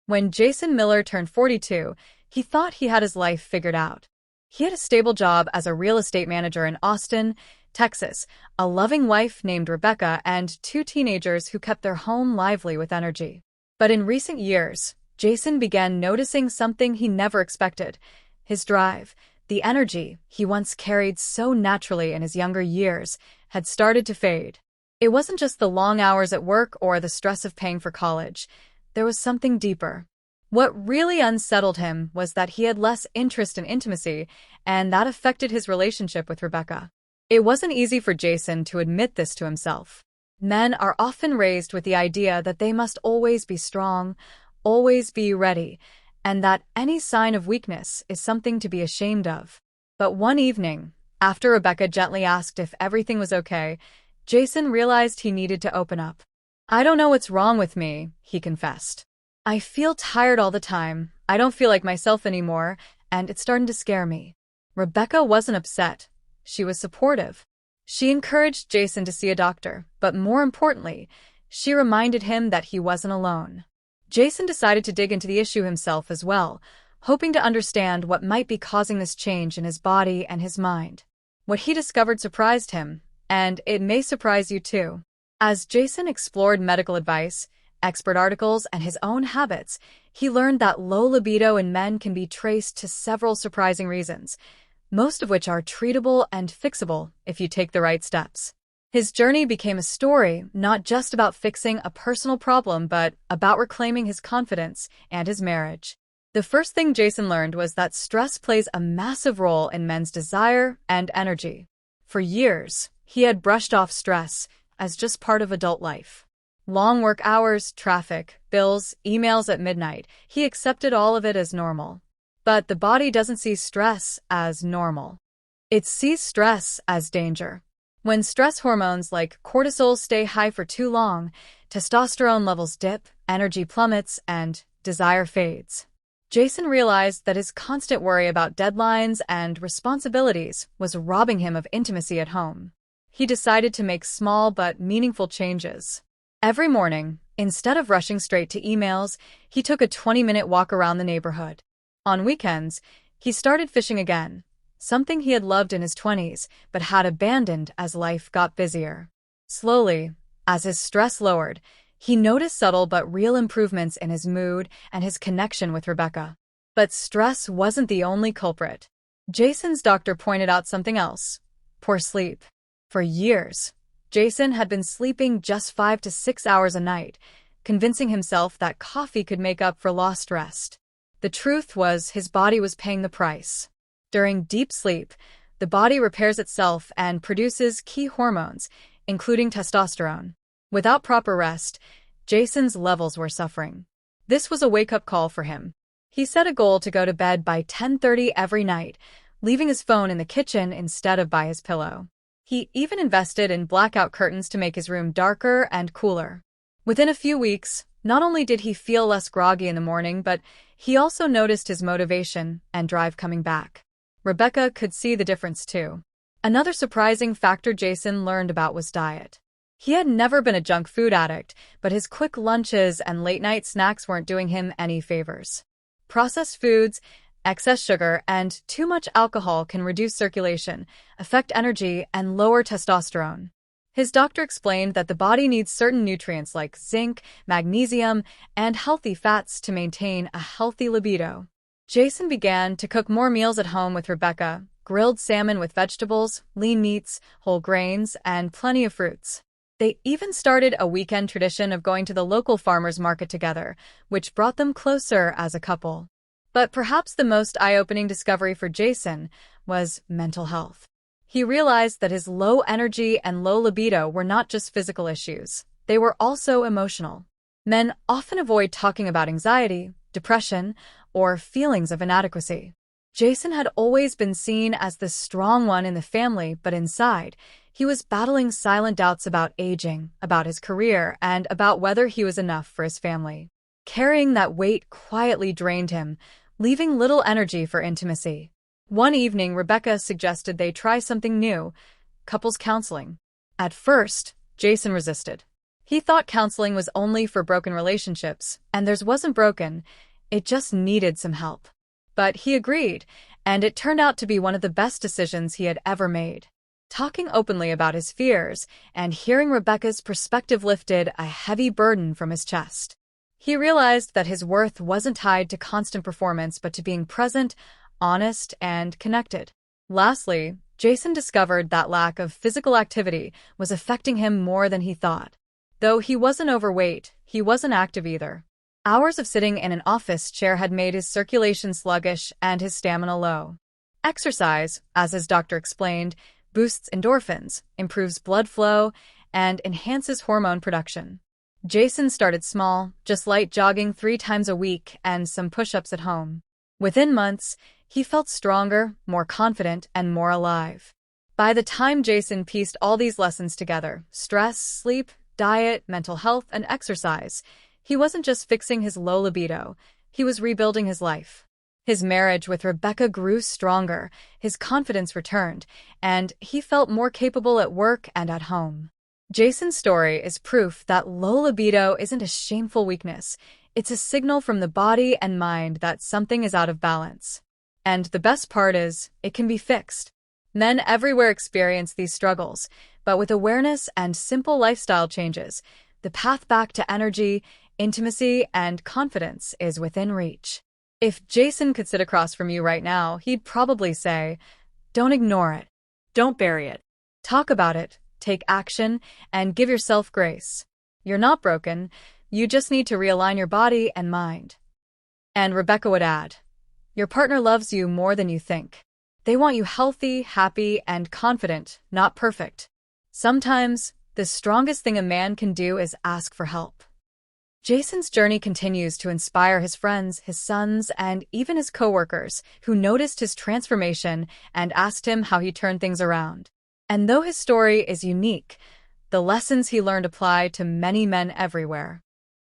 When Jason Miller turned 42, he thought he had his life figured out. He had a stable job as a real estate manager in Austin, Texas, a loving wife named Rebecca, and two teenagers who kept their home lively with energy. But in recent years, Jason began noticing something he never expected. His drive, the energy he once carried so naturally in his younger years, had started to fade. It wasn't just the long hours at work or the stress of paying for college. There was something deeper. What really unsettled him was that he had less interest in intimacy, and that affected his relationship with Rebecca. It wasn't easy for Jason to admit this to himself. Men are often raised with the idea that they must always be strong, always be ready, and that any sign of weakness is something to be ashamed of. But one evening, after Rebecca gently asked if everything was okay, Jason realized he needed to open up. "I don't know what's wrong with me," he confessed. "I feel tired all the time, I don't feel like myself anymore, and it's starting to scare me." Rebecca wasn't upset. She was supportive. She encouraged Jason to see a doctor, but more importantly, she reminded him that he wasn't alone. Jason decided to dig into the issue himself as well, hoping to understand what might be causing this change in his body and his mind. What he discovered surprised him, and it may surprise you too. As Jason explored medical advice, expert articles, and his own habits, he learned that low libido in men can be traced to several surprising reasons, most of which are treatable and fixable if you take the right steps. His journey became a story not just about fixing a personal problem, but about reclaiming his confidence and his marriage. The first thing Jason learned was that stress plays a massive role in men's desire and energy. For years, he had brushed off stress as just part of adult life. Long work hours, traffic, bills, emails at midnight, he accepted all of it as normal. But the body doesn't see stress as normal. It sees stress as danger. When stress hormones like cortisol stay high for too long, testosterone levels dip, energy plummets, and desire fades. Jason realized that his constant worry about deadlines and responsibilities was robbing him of intimacy at home. He decided to make small but meaningful changes. Every morning, instead of rushing straight to emails, he took a 20-minute walk around the neighborhood. On weekends, he started fishing again, something he had loved in his 20s but had abandoned as life got busier. Slowly, as his stress lowered, he noticed subtle but real improvements in his mood and his connection with Rebecca. But stress wasn't the only culprit. Jason's doctor pointed out something else: poor sleep. For years, Jason had been sleeping just 5 to 6 hours a night, convincing himself that coffee could make up for lost rest. The truth was his body was paying the price. During deep sleep, the body repairs itself and produces key hormones, including testosterone. Without proper rest, Jason's levels were suffering. This was a wake-up call for him. He set a goal to go to bed by 10:30 every night, leaving his phone in the kitchen instead of by his pillow. He even invested in blackout curtains to make his room darker and cooler. Within a few weeks, not only did he feel less groggy in the morning, but he also noticed his motivation and drive coming back. Rebecca could see the difference too. Another surprising factor Jason learned about was diet. He had never been a junk food addict, but his quick lunches and late-night snacks weren't doing him any favors. Processed foods, excess sugar, and too much alcohol can reduce circulation, affect energy, and lower testosterone. His doctor explained that the body needs certain nutrients like zinc, magnesium, and healthy fats to maintain a healthy libido. Jason began to cook more meals at home with Rebecca: grilled salmon with vegetables, lean meats, whole grains, and plenty of fruits. They even started a weekend tradition of going to the local farmers market together, which brought them closer as a couple. But perhaps the most eye-opening discovery for Jason was mental health. He realized that his low energy and low libido were not just physical issues. They were also emotional. Men often avoid talking about anxiety, depression, or feelings of inadequacy. Jason had always been seen as the strong one in the family, but inside, he was battling silent doubts about aging, about his career, and about whether he was enough for his family. Carrying that weight quietly drained him, leaving little energy for intimacy. One evening, Rebecca suggested they try something new: couples counseling. At first, Jason resisted. He thought counseling was only for broken relationships, and theirs wasn't broken, it just needed some help. But he agreed, and it turned out to be one of the best decisions he had ever made. Talking openly about his fears and hearing Rebecca's perspective lifted a heavy burden from his chest. He realized that his worth wasn't tied to constant performance but to being present, honest, and connected. Lastly, Jason discovered that lack of physical activity was affecting him more than he thought. Though he wasn't overweight, he wasn't active either. Hours of sitting in an office chair had made his circulation sluggish and his stamina low. Exercise, as his doctor explained, boosts endorphins, improves blood flow, and enhances hormone production. Jason started small, just light jogging 3 times a week and some push-ups at home. Within months, he felt stronger, more confident, and more alive. By the time Jason pieced all these lessons together, stress, sleep, diet, mental health, and exercise, he wasn't just fixing his low libido, he was rebuilding his life. His marriage with Rebecca grew stronger, his confidence returned, and he felt more capable at work and at home. Jason's story is proof that low libido isn't a shameful weakness. It's a signal from the body and mind that something is out of balance. And the best part is, it can be fixed. Men everywhere experience these struggles, but with awareness and simple lifestyle changes, the path back to energy, intimacy, and confidence is within reach. If Jason could sit across from you right now, he'd probably say, don't ignore it. Don't bury it. Talk about it, take action, and give yourself grace. You're not broken. You just need to realign your body and mind. And Rebecca would add, your partner loves you more than you think. They want you healthy, happy, and confident, not perfect. Sometimes, the strongest thing a man can do is ask for help. Jason's journey continues to inspire his friends, his sons, and even his coworkers, who noticed his transformation and asked him how he turned things around. And though his story is unique, the lessons he learned apply to many men everywhere.